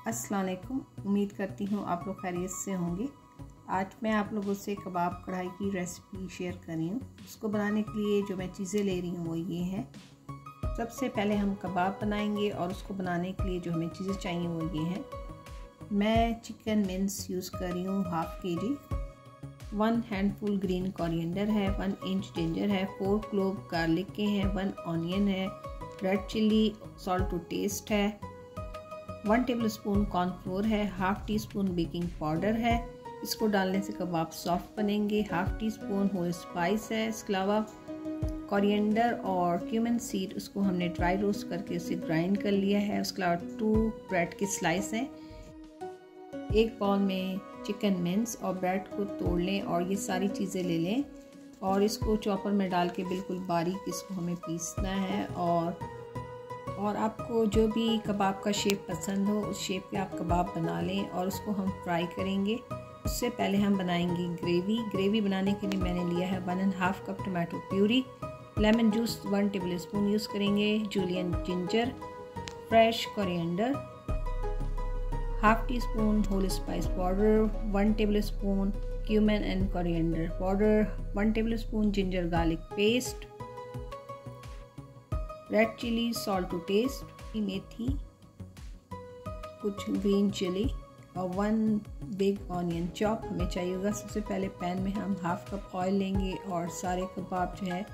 अस्सलाम वालेकुम। उम्मीद करती हूँ आप लोग खैरियत से होंगे। आज मैं आप लोगों से कबाब कढ़ाई की रेसिपी शेयर कर रही हूँ। उसको बनाने के लिए जो मैं चीज़ें ले रही हूँ वो ये हैं। सबसे पहले हम कबाब बनाएंगे और उसको बनाने के लिए जो हमें चीज़ें चाहिए वो ये हैं। मैं चिकन मिन्स यूज़ कर रही हूँ half kg, 1 handful green coriander है, 1 इंच जिंजर है, 4 क्लोव गार्लिक के हैं, 1 ऑनियन है, red chilli salt to taste है, 1 टेबलस्पून कॉर्नफ्लोर है, half teaspoon baking powder है। इसको डालने से कबाब सॉफ्ट बनेंगे। Half teaspoon whole spice है। इसके अलावा कोरिएंडर और क्यूमिन सीड उसको हमने ड्राई रोस्ट करके उसे ग्राइंड कर लिया है। उसके अलावा 2 ब्रेड के स्लाइस हैं। एक बाउल में चिकन मिन्स और ब्रेड को तोड़ लें और ये सारी चीज़ें ले लें और इसको चॉपर में डाल के बिल्कुल बारीक इसको हमें पीसना है। और आपको जो भी कबाब का शेप पसंद हो उस शेप के आप कबाब बना लें और उसको हम फ्राई करेंगे। उससे पहले हम बनाएंगे ग्रेवी बनाने के लिए मैंने लिया है 1.5 cup tomato puree, lemon juice 1 tablespoon use करेंगे, julienne ginger, fresh coriander, half teaspoon whole spice powder, 1 tablespoon cumin and coriander powder, 1 tablespoon ginger garlic paste, red chilli salt to taste, मेथी, कुछ green chilli और 1 big onion chop हमें चाहिए होगा। सबसे पहले pan में हम हाफ कप ऑयल लेंगे और सारे कबाब जो है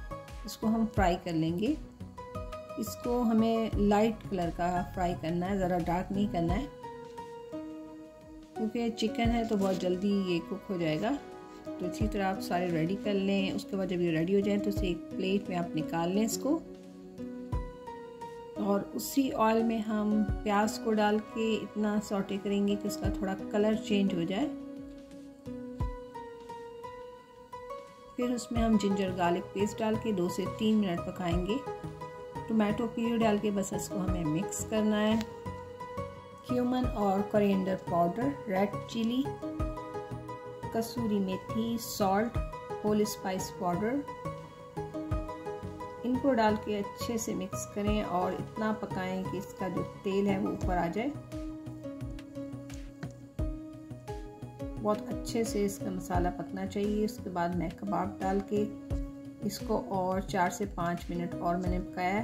इसको हम फ्राई कर लेंगे। इसको हमें लाइट कलर का फ्राई करना है, ज़रा डार्क नहीं करना है क्योंकि चिकन है तो बहुत जल्दी ये कुक हो जाएगा। तो इसी तरह आप सारे रेडी कर लें। उसके बाद जब ये रेडी हो जाए तो इसे एक प्लेट में आप निकाल लें इसको और उसी ऑयल में हम प्याज को डाल के इतना सॉटे करेंगे कि उसका थोड़ा कलर चेंज हो जाए। फिर उसमें हम जिंजर गार्लिक पेस्ट डाल के 2 से 3 मिनट पकाएंगे। टोमेटो प्यूरी डाल के बस इसको हमें मिक्स करना है। क्यूमन और कोरिएंडर पाउडर, रेड चिली, कसूरी मेथी, सॉल्ट, होल स्पाइस पाउडर, इनको डाल के अच्छे से मिक्स करें और इतना पकाएं कि इसका जो तेल है वो ऊपर आ जाए। बहुत अच्छे से इसका मसाला पकना चाहिए। उसके बाद मैं कबाब डाल के इसको और 4 से 5 मिनट और मैंने पकाया।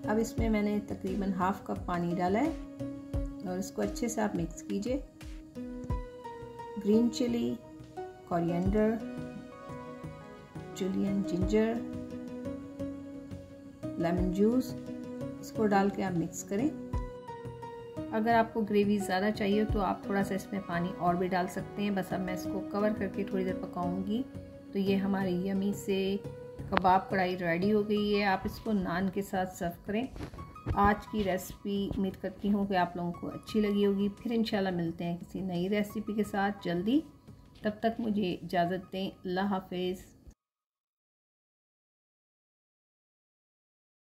अब इसमें मैंने तकरीबन हाफ कप पानी डाला है और इसको अच्छे से आप मिक्स कीजिए। Green chilli, coriander, julienne ginger, lemon juice, इसको डाल के आप मिक्स करें। अगर आपको ग्रेवी ज़्यादा चाहिए तो आप थोड़ा सा इसमें पानी और भी डाल सकते हैं। बस अब मैं इसको कवर करके थोड़ी देर पकाऊंगी। तो ये हमारी यमी से कबाब कढ़ाई रेडी हो गई है। आप इसको नान के साथ सर्व करें। आज की रेसिपी उम्मीद करती हूँ कि आप लोगों को अच्छी लगी होगी। फिर इंशाल्लाह मिलते हैं किसी नई रेसिपी के साथ जल्दी। तब तक मुझे इजाज़त दें। अल्लाह हाफिज़।